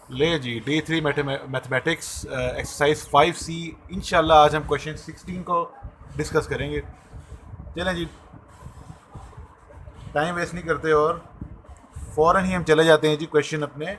ले जी, D3 mathematics exercise 5C। इंशाल्लाह आज हम क्वेश्चन 16 को डिस्कस करेंगे। चलें जी, टाइम वेस्ट नहीं करते और फ़ौरन ही हम चले जाते हैं जी क्वेश्चन अपने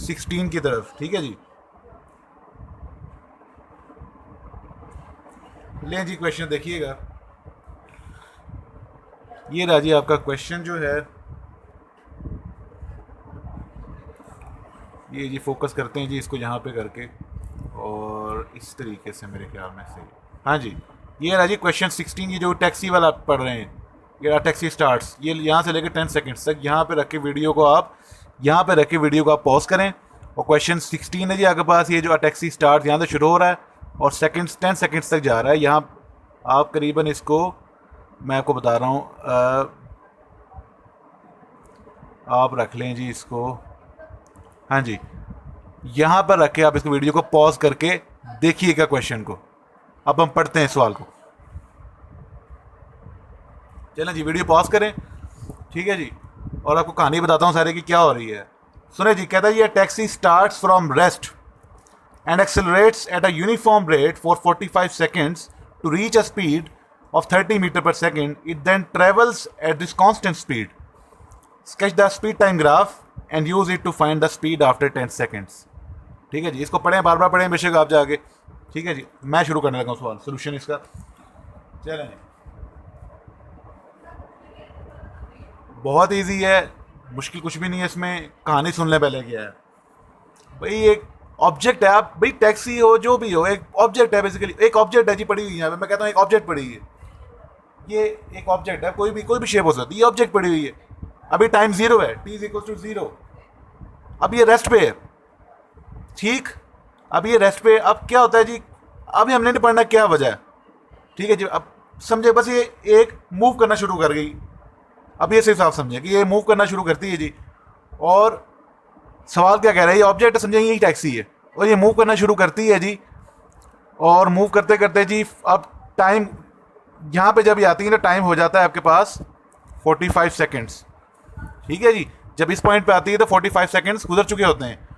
16 की तरफ। ठीक है जी, लें जी क्वेश्चन देखिएगा। ये रहा जी आपका क्वेश्चन जो है, ये जी फोकस करते हैं जी इसको यहाँ पे करके, और इस तरीके से मेरे ख्याल में सही। हाँ जी, ये रहा जी क्वेश्चन 16। ये जो टैक्सी वाला आप पढ़ रहे हैं, ये रहा टैक्सी स्टार्ट्स, ये यहाँ से लेकर 10 सेकंड्स तक यहाँ पे रख के वीडियो को आप यहाँ पे रख के वीडियो को आप पॉज करें। और क्वेश्चन 16 है जी आपके पास, ये जो टैक्सी स्टार्ट यहाँ से शुरू हो रहा है और सेकंड्स 10 सेकंड्स तक जा रहा है। यहाँ आप करीबन इसको, मैं आपको बता रहा हूँ, आप रख लें जी इसको। हाँ जी, यहाँ पर रख के आप इसको वीडियो को पॉज करके देखिएगा क्वेश्चन को। अब हम पढ़ते हैं सवाल को। चलें जी, वीडियो पॉज करें। ठीक है जी, और आपको कहानी बताता हूँ सारे की क्या हो रही है। सुने जी, कहता है ये taxi starts from rest and accelerates at a uniform rate for 45 seconds to reach a speed of 30 meter per second. It then travels at this constant speed. Sketch the speed time graph and use it to find the speed after 10 seconds. ठीक है जी, इसको पढ़ें, बार बार पढ़ें बेशक आप जाके। ठीक है जी, मैं शुरू करने लगा हूँ सवाल, सोल्यूशन इसका। चलें, बहुत इजी है, मुश्किल कुछ भी नहीं है इसमें। कहानी सुन लें पहले क्या है। भाई एक ऑब्जेक्ट है, आप भाई टैक्सी हो जो भी हो, एक ऑब्जेक्ट है बेसिकली। एक ऑब्जेक्ट है जी पड़ी हुई है, मैं कहता हूँ एक ऑब्जेक्ट पड़ी हुई है। ये एक ऑब्जेक्ट है, कोई भी शेप हो सकती है। ये ऑब्जेक्ट पड़ी हुई है, अभी टाइम जीरो है, T is equal to zero. अब ये रेस्ट पे है, ठीक। अब ये रेस्ट पे, अब क्या होता है जी, अभी हमने नहीं पढ़ना क्या वजह है। ठीक है जी, अब समझे, बस ये एक मूव करना शुरू कर गई। अब ये सिर्फ आप समझे कि ये मूव करना शुरू करती है जी। और सवाल क्या कह रहा है, ये ऑब्जेक्ट समझे, यही टैक्सी है और ये मूव करना शुरू करती है जी। और मूव करते करते जी अब टाइम यहाँ पे जब ये आती है ना, टाइम हो जाता है आपके पास 45 सेकेंड्स। ठीक है जी, जब इस पॉइंट पे आती है तो 45 सेकेंड्स गुजर चुके होते हैं।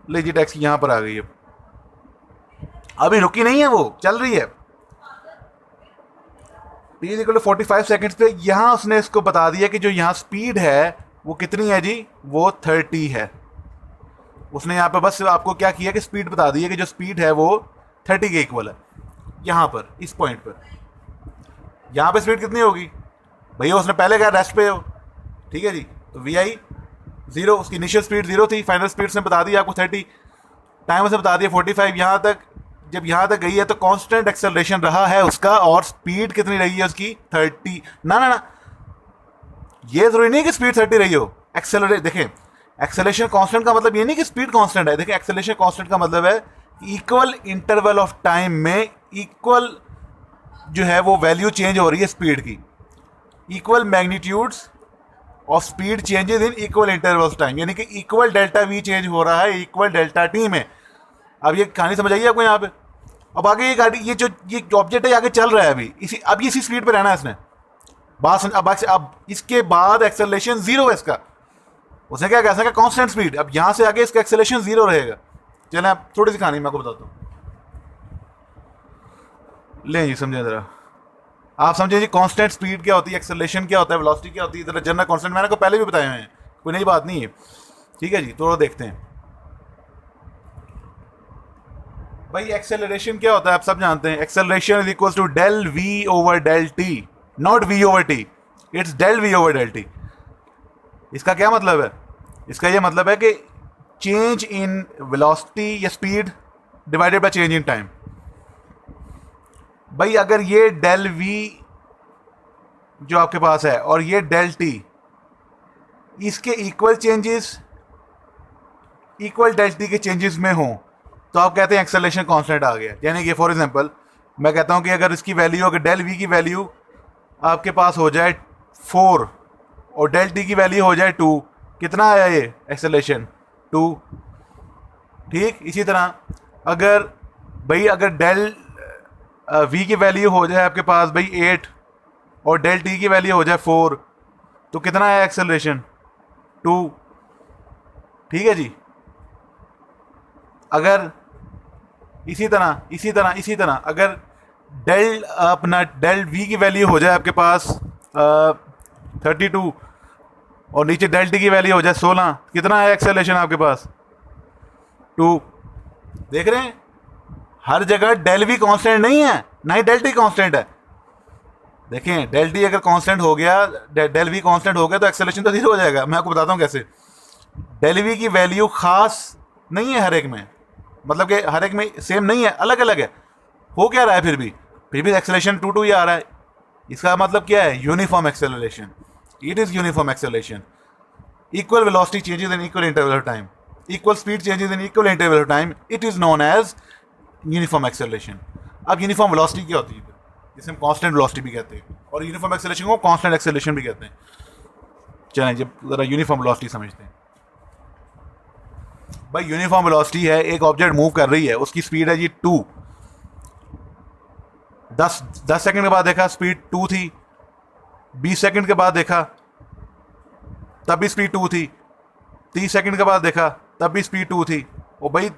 ले जी, टैक्सी यहाँ पर आ गई है, अभी रुकी नहीं है, वो चल रही है। T is equal to 45 seconds पे यहाँ उसने इसको बता दिया कि जो यहाँ स्पीड है वो कितनी है जी, वो 30 है। उसने यहाँ पे बस आपको क्या किया कि स्पीड बता दी है कि जो स्पीड है वो 30 के इक्वल है। यहाँ पर इस पॉइंट पर, यहाँ पे स्पीड कितनी होगी भैया, उसने पहले कहा रेस्ट पे हो। ठीक है जी, तो वी आई जीरो, उसकी इनिशियल स्पीड जीरो थी, फाइनल स्पीड से बता दी आपको 30, टाइम से बता दिया 45। यहाँ तक, जब यहाँ तक गई है तो कांस्टेंट एक्सेलरेशन रहा है उसका, और स्पीड कितनी रही है उसकी 30। ना ना ना, ये जरूरी नहीं कि स्पीड 30 रही हो। एक्सेलरेट देखें, एक्सेलरेशन कांस्टेंट का मतलब ये नहीं कि स्पीड कांस्टेंट है। देखिए, एक्सेलरेशन कांस्टेंट का मतलब है इक्वल इंटरवल ऑफ टाइम में इक्वल जो है वो वैल्यू चेंज हो रही है स्पीड की। Equal magnitudes of speed changes in equal interval of time, यानी कि इक्वल डेल्टा वी चेंज हो रहा है इक्वल डेल्टा टी में। अब ये कहानी समझ आइए आपको यहाँ पे। अब आगे ये गाड़ी, ये ऑब्जेक्ट है आगे चल रहा है अभी, इसी स्पीड पे रहना है इसने। अब इसके बाद एक्सेलरेशन जीरो है इसका। उसने क्या कहा, कांस्टेंट स्पीड। अब यहां से आगे इसका एक्सेलरेशन जीरो रहेगा। चलें, आप थोड़ी सी कहानी मैं आपको बताता हूँ, लें जी समझे जरा। आप समझे जी, कांस्टेंट स्पीड क्या होती है, एक्सेलरेशन क्या होता है, वेलोसिटी क्या होती है, जरा जनरल कांस्टेंट मैंने को पहले भी बताए हुए हैं, कोई नई बात नहीं है। ठीक है जी, तो देखते हैं भाई एक्सेलरेशन क्या होता है। आप सब जानते हैं, acceleration is equal to del V over del T, not V over T, it's del V over del T. इसका क्या मतलब है, इसका ये मतलब है कि चेंज इन वेलोसिटी या speed divided by change in time. भाई अगर ये डेल वी जो आपके पास है और ये डेल टी, इसके equal changes equal del T के चेंजेस में हो, तो आप कहते हैं एक्सेलरेशन कांस्टेंट आ गया। यानी कि फॉर एग्जांपल मैं कहता हूं कि अगर इसकी वैल्यू, अगर डेल वी की वैल्यू आपके पास हो जाए 4 और डेल टी की वैल्यू हो जाए 2, कितना आया ये एक्सेलरेशन, 2। ठीक, इसी तरह अगर भाई अगर डेल वी की वैल्यू हो जाए आपके पास भाई 8 और डेल टी की वैल्यू हो जाए 4, तो कितना आया एक्सेलरेशन, 2। ठीक है जी, अगर इसी तरह अगर डेल वी की वैल्यू हो जाए आपके पास 32 और नीचे डेल टी की वैल्यू हो जाए 16, कितना है एक्सेलरेशन आपके पास? 2। देख रहे हैं हर जगह डेल वी कांस्टेंट नहीं है, ना ही डेल टी कांस्टेंट है। देखें डेल टी अगर कांस्टेंट हो गया, डेल वी कांस्टेंट हो गया तो एक्सेलरेशन तो 0 हो जाएगा। मैं आपको बताता हूँ कैसे। डेल वी की वैल्यू खास नहीं है हर एक में, मतलब कि हर एक में सेम नहीं है, अलग अलग है। हो क्या रहा है फिर भी एक्सेलरेशन 2 ही आ रहा है। इसका मतलब क्या है? Uniform acceleration. It is uniform acceleration. Equal velocity changes in equal interval of time, equal speed changes in equal interval of time, it is known as uniform acceleration. अब यूनिफॉर्म वेलोसिटी क्या होती है, जिसे हम कांस्टेंट वेलोसिटी भी कहते हैं, और यूनिफॉर्म एक्सेलरेशन को कांस्टेंट एक्सेलरेशन भी कहते हैं। चलें जब जरा यूनिफॉर्म वेलोसिटी समझते हैं। भाई यूनिफॉर्म वेलोसिटी है, एक ऑब्जेक्ट मूव कर रही है, उसकी स्पीड है जी 2। 10 सेकंड के बाद देखा स्पीड 2 थी, 20 सेकंड के बाद देखा तब भी स्पीड 2 थी, 30 सेकंड के बाद देखा तब भी स्पीड 2 थी। और भाई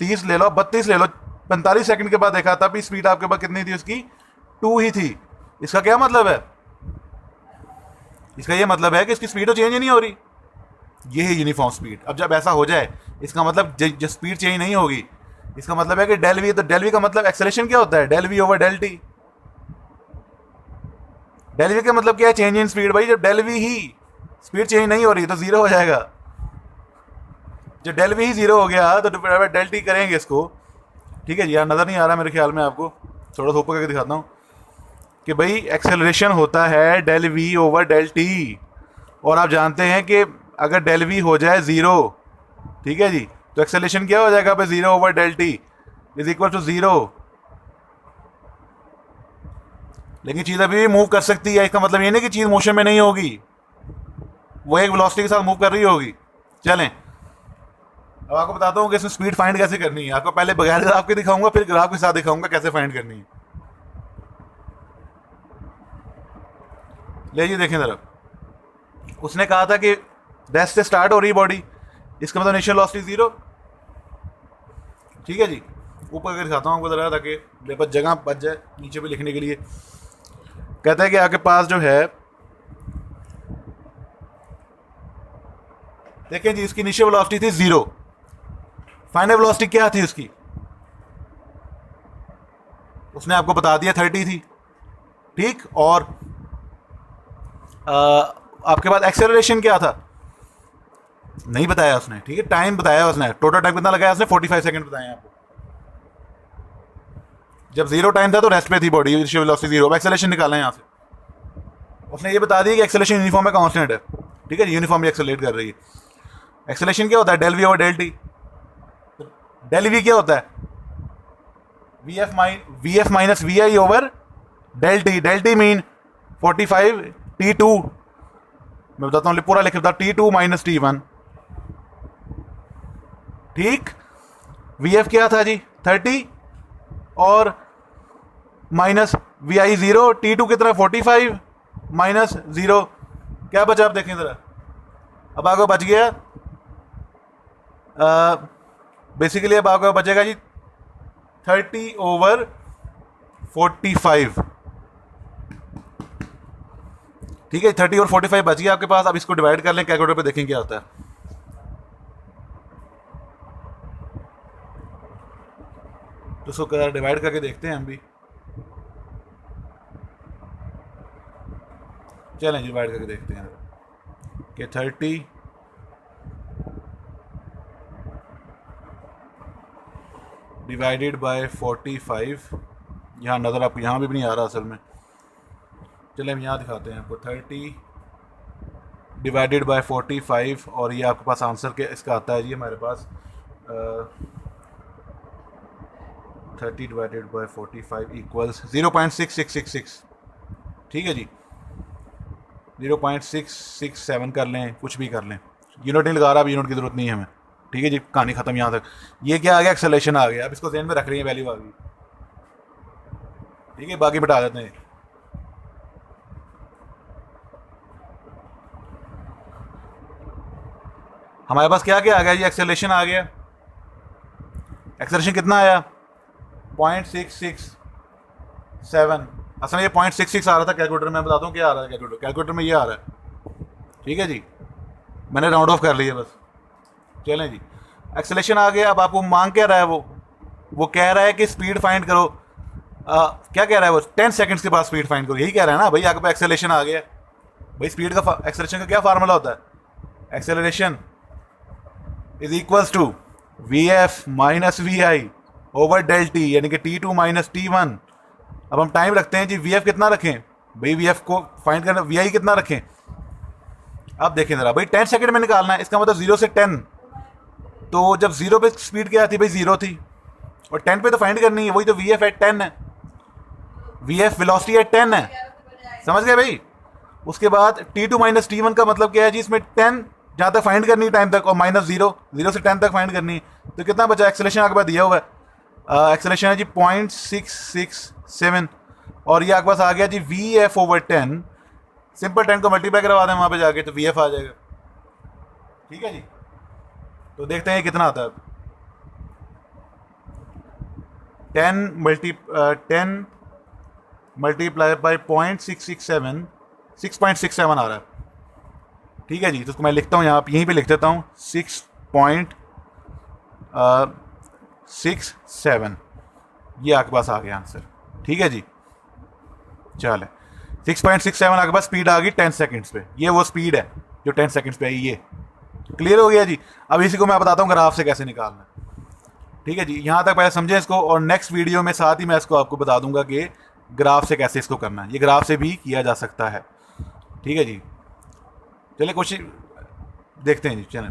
30 ले लो, 32 ले लो, 45 सेकंड के बाद देखा तब भी स्पीड आपके पास कितनी थी? उसकी 2 ही थी। इसका क्या मतलब है? इसका ये मतलब है कि इसकी स्पीड तो चेंज ही नहीं हो रही। ये है यूनिफॉर्म स्पीड। अब जब ऐसा हो जाए, इसका मतलब जो स्पीड चेंज नहीं होगी, इसका मतलब है कि डेल वी, तो डेल वी का मतलब एक्सेलरेशन क्या होता है? Del V over del T. Del V का मतलब क्या है? Change in speed. भाई जब डेल वी ही स्पीड चेंज नहीं हो रही तो 0 हो जाएगा। जब डेल वी ही 0 हो गया तो डेल टी करेंगे इसको। ठीक है जी, यार नज़र नहीं आ रहा मेरे ख्याल में आपको, थोड़ा सा ऊपर करके दिखाता हूँ कि भाई एक्सेलरेशन होता है del V over del T. और आप जानते हैं कि अगर डेल वी हो जाए 0, ठीक है जी, तो एक्सेलरेशन क्या हो जाएगा? भाई 0 over del T is equal to 0। लेकिन चीज़ अभी भी मूव कर सकती है, इसका मतलब ये नहीं कि चीज़ मोशन में नहीं होगी, वो एक वेलोसिटी के साथ मूव कर रही होगी। चलें अब आपको बताता हूँ कि इसमें स्पीड फाइंड कैसे करनी है। आपको पहले बगैर ग्राफ के दिखाऊंगा, फिर ग्राफ के साथ दिखाऊंगा कैसे फाइंड करनी है। ले जी देखें जरा, उसने कहा था कि रेस्ट से स्टार्ट हो रही बॉडी, इसका मतलब इनिशियल वेलोसिटी 0। ठीक है जी, ऊपर करके दिखाता हूँ आपको जरा, ताकि मेरे पास जगह बच जाए नीचे पे लिखने के लिए। कहता है कि आपके पास जो है, देखें जी, इसकी इनिशियल वेलोसिटी थी 0, फाइनल वेलोसिटी क्या थी उसकी? उसने आपको बता दिया 30 थी। ठीक, और आपके पास एक्सेलरेशन क्या था? नहीं बताया उसने। ठीक है, टाइम बताया उसने, टोटल टाइम कितना लगाया उसने? 45 सेकंड बताया आपको। जब 0 टाइम था तो रेस्ट पे थी बॉडी, इनिशियल वेलोसिटी 0। अब एक्सेलरेशन निकालना है यहाँ से। उसने ये बता दिया कि एक्सेलरेशन यूनिफॉर्म है, कांस्टेंट है। ठीक है, यूनिफॉर्मली एक्सेलरेट कर रही है। एक्सेलरेशन क्या होता है? Del V over del T. Del V क्या होता है? V F minus V I over del T. Del T mean 45 T2। मैं बताता हूँ, पूरा लिख रहा था, T2 माइनस T1। ठीक, वी एफ क्या था जी? 30 और माइनस वी आई 0, T2 कितना? 45 माइनस 0, क्या बचा? आप देखें जरा, अब आपको बच गया बेसिकली, अब आपको बचेगा जी 30 ओवर 45। ठीक है, 30 और 45 बच गया आपके पास। अब इसको डिवाइड कर लें कैलकुलेटर पे, देखें क्या होता है। तो उसको डिवाइड करके देखते हैं हम भी। चलें डिवाइड करके देखते हैं कि 30 डिवाइडेड बाय 45, यहाँ नज़र आपको यहाँ भी नहीं आ रहा असल में। चलें हम यहाँ दिखाते हैं आपको। 30 डिवाइडेड बाय 45, और ये आपके पास आंसर के इसका आता है जी हमारे पास 30 डिवाइडेड बाय 45 इक्वल्स 0.6666। ठीक है जी, 0.667 कर लें, कुछ भी कर लें, यूनिट नहीं लगा रहा, अब यूनिट की ज़रूरत नहीं है हमें। ठीक है जी, कहानी ख़त्म यहाँ तक। ये क्या आ गया? एक्सेलरेशन आ गया। अब इसको ज़हन में रख रही है, वैल्यू आ गई। ठीक है, बाकी बता देते हैं। हमारे पास क्या क्या आ गया जी? एक्सेलरेशन आ गया, एक्सेलरेशन कितना आया 0.667। असल ये 0.66 आ रहा था कैलकुलेटर में, बताता हूँ क्या आ रहा है कैलकुलेटर में ये आ रहा है। ठीक है जी, मैंने राउंड ऑफ कर लिया बस। चलें जी, एक्सेलरेशन आ गया। अब आपको मांग क्या रहा है, वो कह रहा है कि स्पीड फाइंड करो। क्या कह रहा है वो, 10 सेकंड्स के बाद स्पीड फाइंड करो, यही कह रहा है ना भाई। आपके पास एक्सेलरेशन आ गया भाई। स्पीड का एक्सेलरेशन का क्या फार्मूला होता है, acceleration is equals to V F minus V I over del T, यानी कि T2 माइनस T1। अब हम टाइम रखते हैं जी, वी एफ कितना रखें भाई, वी एफ को फाइंड करना, वी आई कितना रखें। अब देखें ज़रा भाई, 10 सेकंड में निकालना है, इसका मतलब 0 से 10। तो जब 0 पे स्पीड क्या थी भाई, 0 थी, और 10 पे तो फाइंड करनी है, वही तो वी एफ एट 10 है, वी एफ वेलोसिटी एट 10 है। समझ गए भाई। उसके बाद T2 माइनस T1 का मतलब क्या है जी, इसमें 10 जहाँ तक फाइंड करनी है टाइम तक, और माइनस 0 से 10 तक फाइंड करनी है। तो कितना बचा, एक्सेलरेशन आपके पास दिया हुआ है, एक्सेलरेशन है जी 0.667, और ये आपके पास आ गया जी वी एफ ओवर 10। सिंपल 10 को मल्टीप्लाई करवा दें वहाँ पे जाके, तो वी एफ आ जाएगा। ठीक है जी, तो देखते हैं कितना आता है। 10 मल्टीप्लाई बाई 0.667, 6.67 आ रहा है। ठीक है जी, तो उसको मैं लिखता हूँ यहाँ यहीं पे लिख देता हूँ 6.67, ये आपके पास आ गया आंसर। ठीक है जी, चले 6.67 आपके पास स्पीड आ गई 10 सेकंड्स पे। ये वो स्पीड है जो 10 सेकंड्स पे आई। ये क्लियर हो गया जी। अब इसी को मैं बताता हूँ ग्राफ से कैसे निकालना है। ठीक है जी, यहाँ तक पहले समझें इसको, और नेक्स्ट वीडियो में साथ ही मैं इसको आपको बता दूंगा कि ग्राफ से कैसे इसको करना है। ये ग्राफ से भी किया जा सकता है। ठीक है जी, चलिए कोशिश देखते हैं जी, चलें।